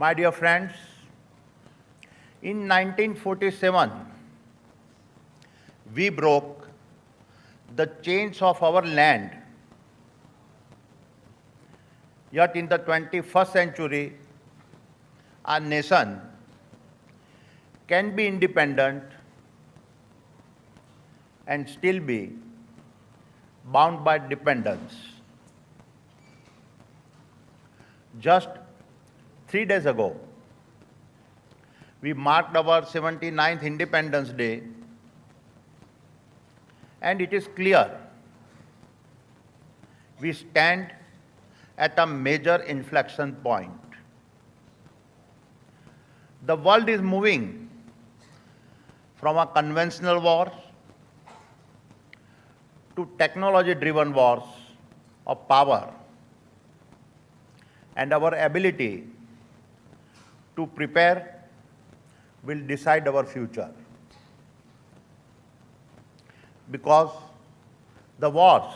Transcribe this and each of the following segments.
My dear friends, in 1947, we broke the chains of our land. Yet in the 21st century, our nation can be independent and still be bound by dependence. Just 3 days ago, we marked our 79th Independence Day, and it is clear we stand at a major inflection point. The world is moving from a conventional wars to technology-driven wars of power, and our ability to prepare will decide our future. Because the wars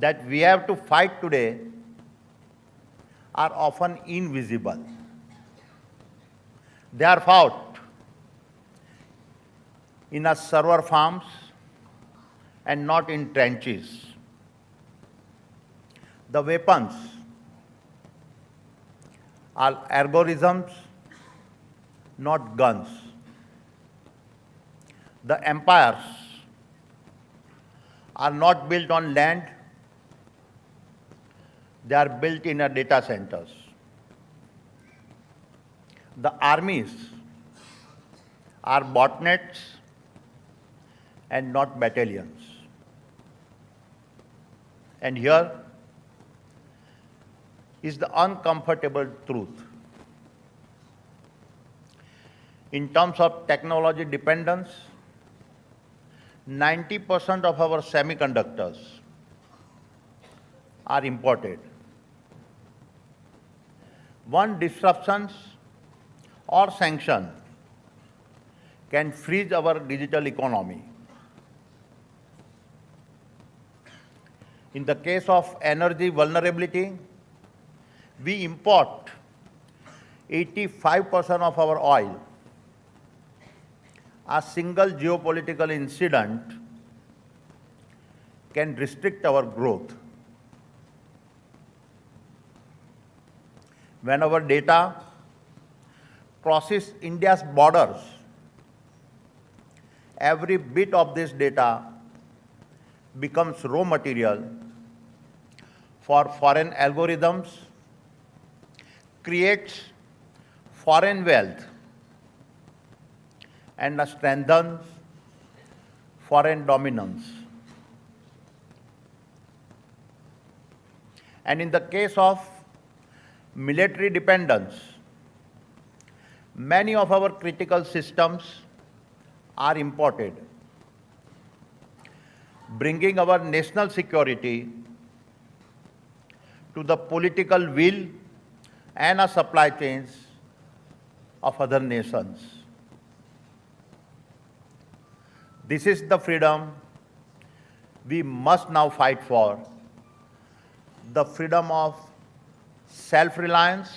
that we have to fight today are often invisible. They are fought in our server farms and not in trenches. The weapons are algorithms, not guns. The empires are not built on land, they are built in data centers. The armies are botnets and not battalions. And here is the uncomfortable truth. In terms of technology dependence, 90% of our semiconductors are imported. One disruption or sanction can freeze our digital economy. In the case of energy vulnerability, we import 85% of our oil. A single geopolitical incident can restrict our growth. When our data crosses India's borders, every bit of this data becomes raw material for foreign algorithms, creates foreign wealth, and strengthens foreign dominance. And in the case of military dependence, many of our critical systems are imported, bringing our national security to the political will and supply chains of other nations. This is the freedom we must now fight for, the freedom of self-reliance,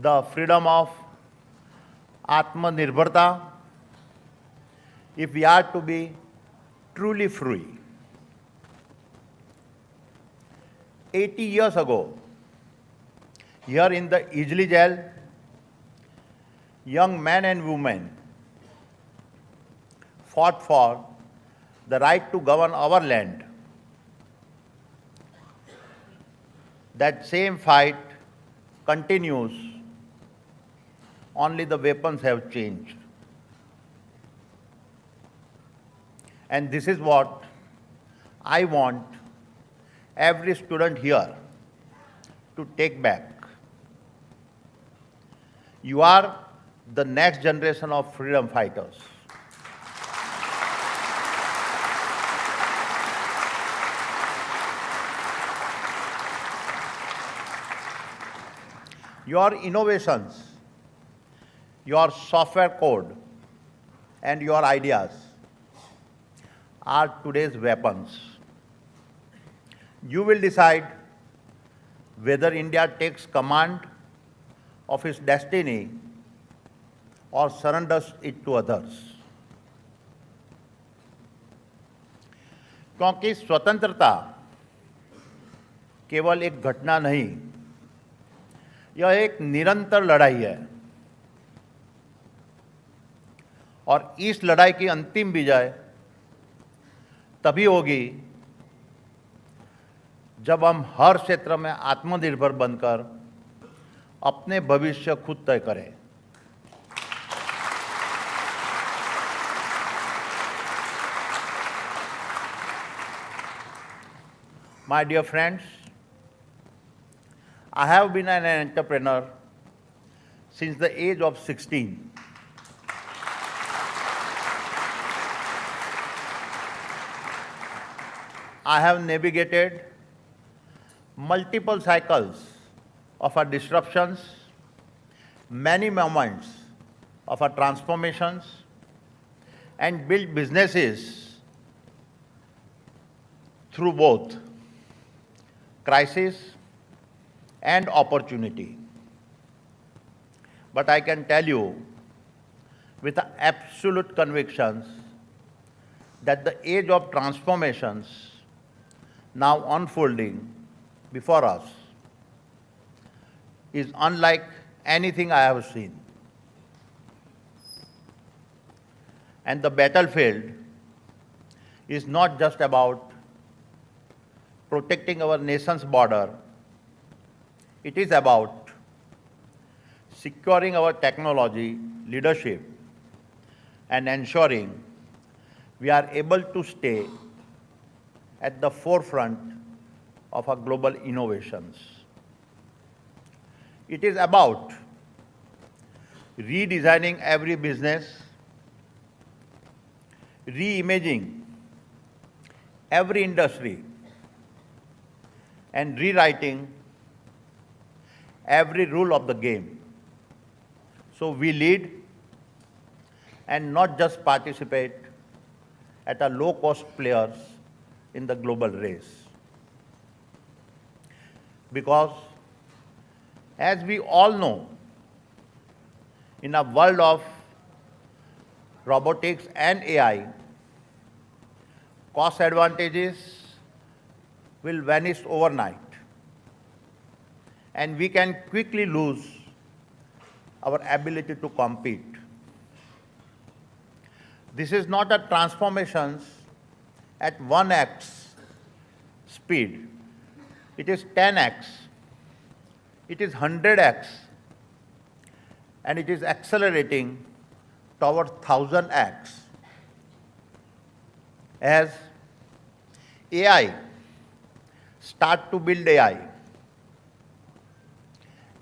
the freedom of Atmanirbharta, if we are to be truly free. 80 years ago, here in the Ijli jail, young men and women fought for the right to govern our land. That same fight continues, only the weapons have changed. And this is what I want every student here to take back. You are the next generation of freedom fighters. Your innovations, your software code, and your ideas are today's weapons. You will decide whether India takes command of its destiny or surrenders it to others. क्योंकि स्वतंत्रता केवल एक घटना नहीं, यह एक निरंतर लड़ाई है और इस लड़ाई की अंतिम विजय तभी होगी जब हम हर क्षेत्र में आत्मनिर्भर बनकर अपने भविष्य खुद तय करें। My dear friends, I have been an entrepreneur since the age of 16. I have navigated multiple cycles of our disruptions, many moments of our transformations, and built businesses through both crisis and opportunity. But I can tell you with absolute convictions that the age of transformations now unfolding before us is unlike anything I have seen. And the battlefield is not just about protecting our nation's border, it is about securing our technology leadership and ensuring we are able to stay at the forefront of our global innovations. It is about redesigning every business, reimagining every industry, and rewriting every rule of the game. So we lead and not just participate at a low-cost players in the global race. Because as we all know, in a world of robotics and AI, cost advantages will vanish overnight, and we can quickly lose our ability to compete. This is not a transformation at 1x speed. It is 10x. It is 100x. And it is accelerating toward 1000x. As AI start to build AI,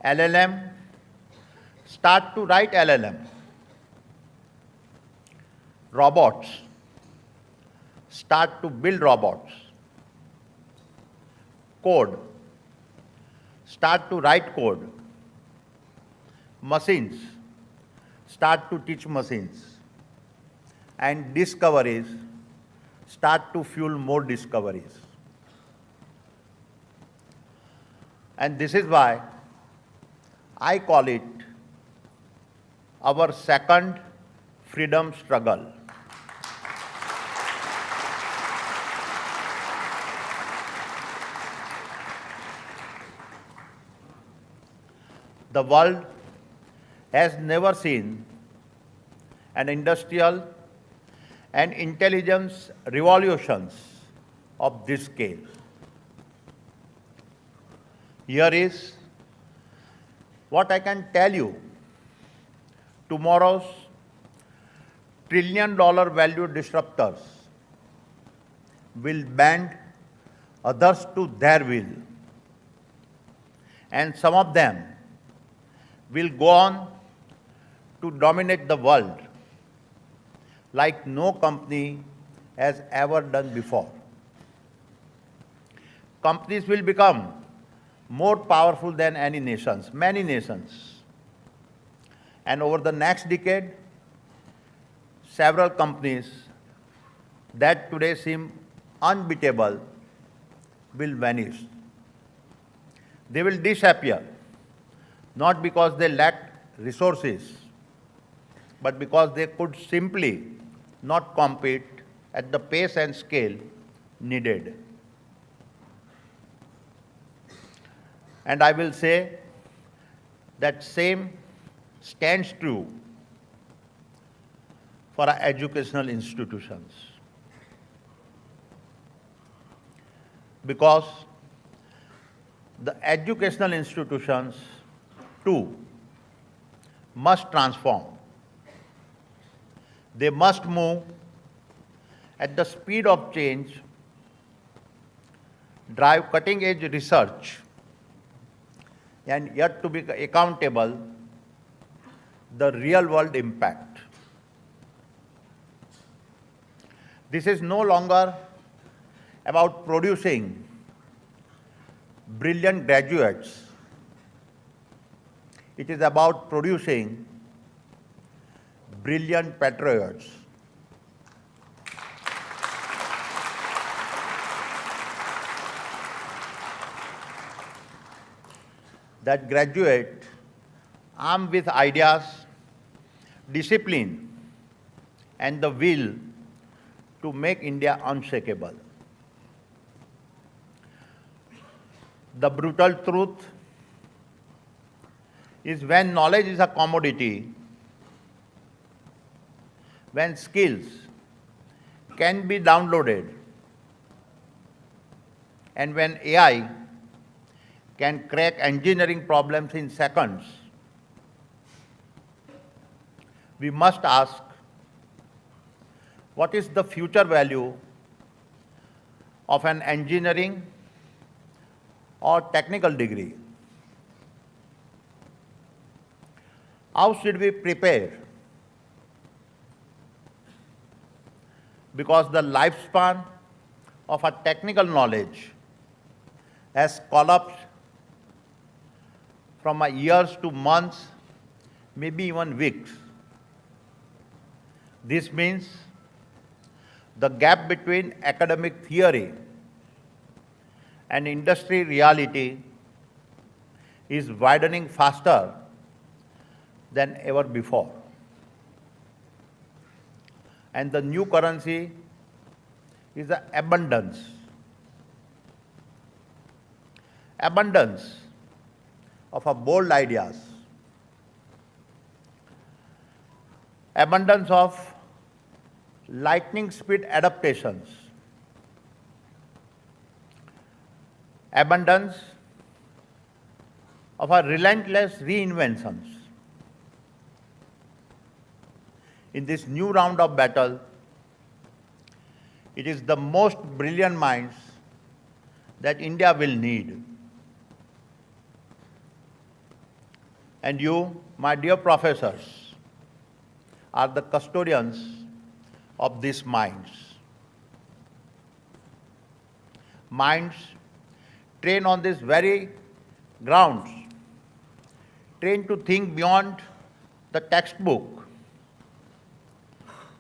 LLM start to write LLM, robots start to build robots, code start to write code, machines start to teach machines, and discoveries start to fuel more discoveries. And this is why I call it our second freedom struggle. The world has never seen an industrial and intelligence revolutions of this scale. Here is what I can tell you. Tomorrow's trillion-dollar value disruptors will bend others to their will. And some of them will go on to dominate the world like no company has ever done before. Companies will become more powerful than any nations, many nations. And over the next decade, several companies that today seem unbeatable will vanish. They will disappear, not because they lacked resources, but because they could simply not compete at the pace and scale needed. And I will say that same stands true for our educational institutions. Because the educational institutions too must transform. They must move at the speed of change, drive cutting-edge research, and yet to be accountable the real-world impact. This is no longer about producing brilliant graduates. It is about producing brilliant patriots. That graduate armed with ideas, discipline, and the will to make India unshakable. The brutal truth is when knowledge is a commodity, when skills can be downloaded, and when AI can crack engineering problems in seconds, we must ask, what is the future value of an engineering or technical degree? How should we prepare? Because the lifespan of a technical knowledge has collapsed from years to months, maybe even weeks. This means the gap between academic theory and industry reality is widening faster than ever before. And the new currency is the abundance. Abundance of our bold ideas. Abundance of lightning speed adaptations. Abundance of our relentless reinventions. In this new round of battle, it is the most brilliant minds that India will need. And you, my dear professors, are the custodians of these minds. Minds trained on these very grounds, trained to think beyond the textbook,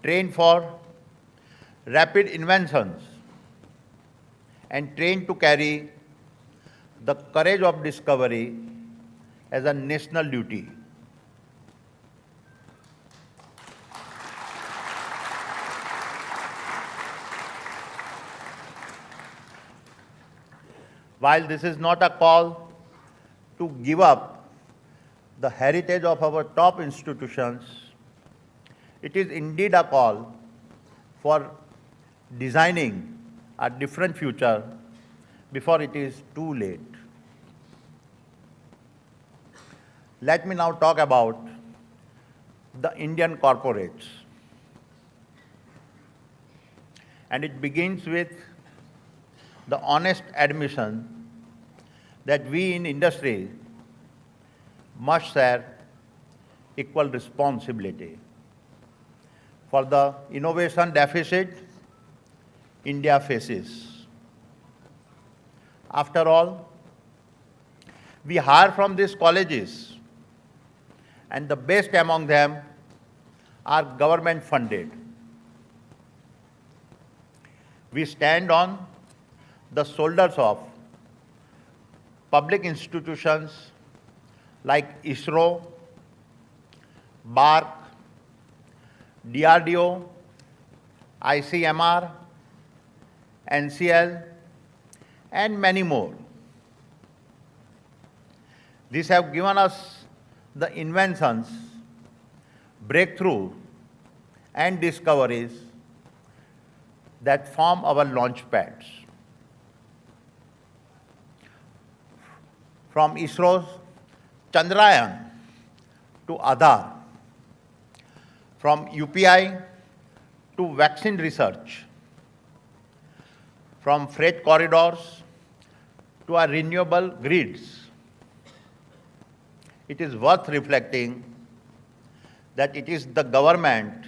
trained for rapid inventions, and trained to carry the courage of discovery as a national duty. While this is not a call to give up the heritage of our top institutions, it is indeed a call for designing a different future before it is too late. Let me now talk about the Indian corporates. And it begins with the honest admission that we in industry must share equal responsibility for the innovation deficit India faces. After all, we hire from these colleges, and the best among them are government funded. We stand on the shoulders of public institutions like ISRO, BARC, DRDO, ICMR, NCL, and many more. These have given us the inventions, breakthrough, and discoveries that form our launch pads. From ISRO's Chandrayaan to Aadhaar, from UPI to vaccine research, from freight corridors to our renewable grids. It is worth reflecting that it is the government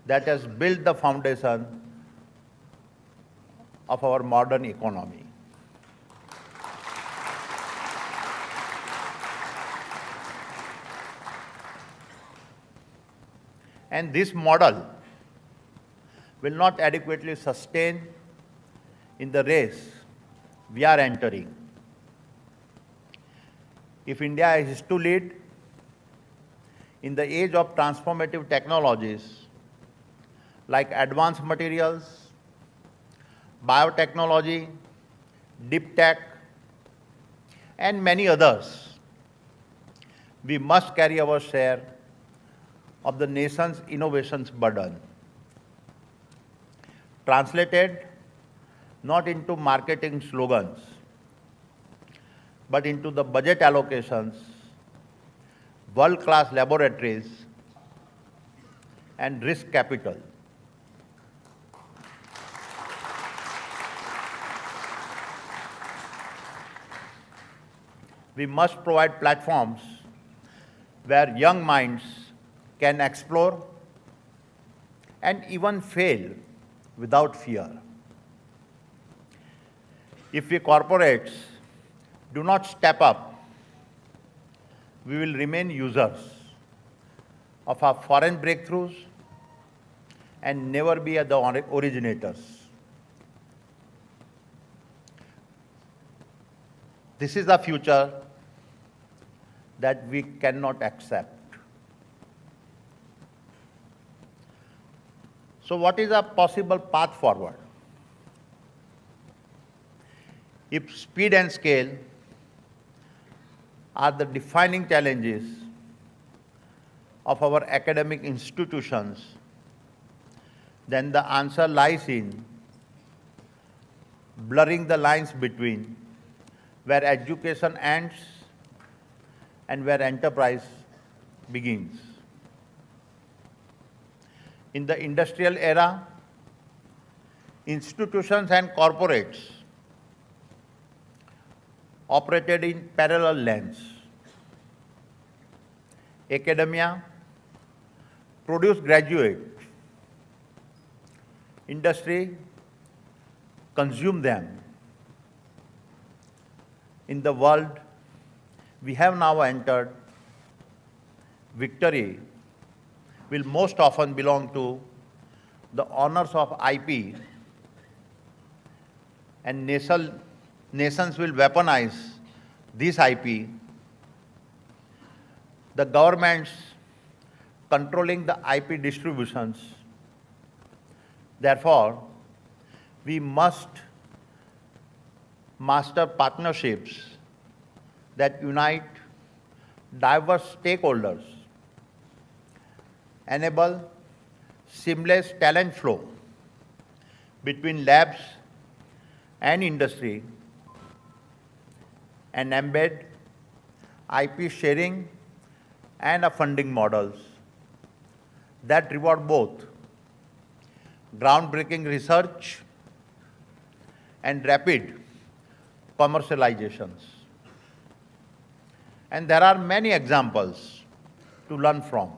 that has built the foundation of our modern economy. And this model will not adequately sustain in the race we are entering. If India is to lead in the age of transformative technologies like advanced materials, biotechnology, deep tech, and many others, we must carry our share of the nation's innovations burden. Translated not into marketing slogans, but into the budget allocations, world-class laboratories, and risk capital. We must provide platforms where young minds can explore and even fail without fear. If we corporates do not step up, we will remain users of our foreign breakthroughs and never be the originators. This is a future that we cannot accept. So what is a possible path forward? If speed and scale are the defining challenges of our academic institutions, then the answer lies in blurring the lines between where education ends and where enterprise begins. In the industrial era, institutions and corporates operated in parallel lanes. Academia produced graduates. Industry consumed them. In the world we have now entered, victory will most often belong to the owners of IP, and nations will weaponize this IP. The governments controlling the IP distributions. Therefore, we must master partnerships that unite diverse stakeholders, enable seamless talent flow between labs and industry, and embed IP sharing and funding models that reward both groundbreaking research and rapid commercializations. And there are many examples to learn from.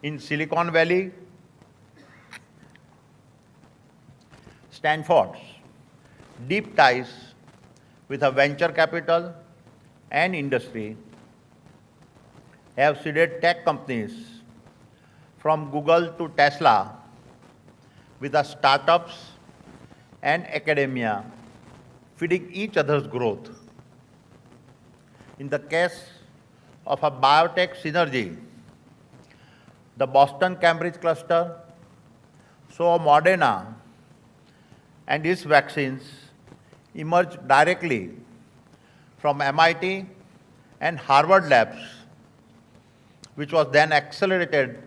In Silicon Valley, Stanford's deep ties with a venture capital and industry have seeded tech companies from Google to Tesla with the startups and academia feeding each other's growth. In the case of a biotech synergy, the Boston-Cambridge cluster saw Moderna and its vaccines emerge directly from MIT and Harvard labs, which was then accelerated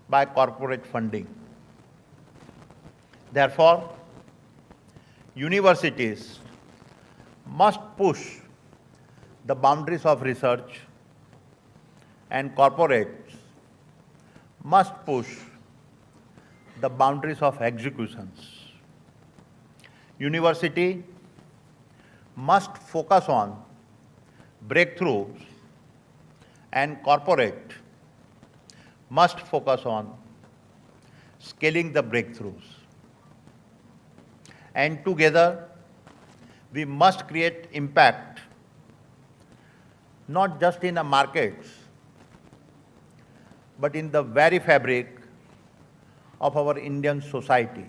by corporate funding. Therefore, universities must push the boundaries of research and corporates must push the boundaries of executions. University must focus on breakthroughs and corporate must focus on scaling the breakthroughs. And together, we must create impact, not just in the markets, but in the very fabric of our Indian society.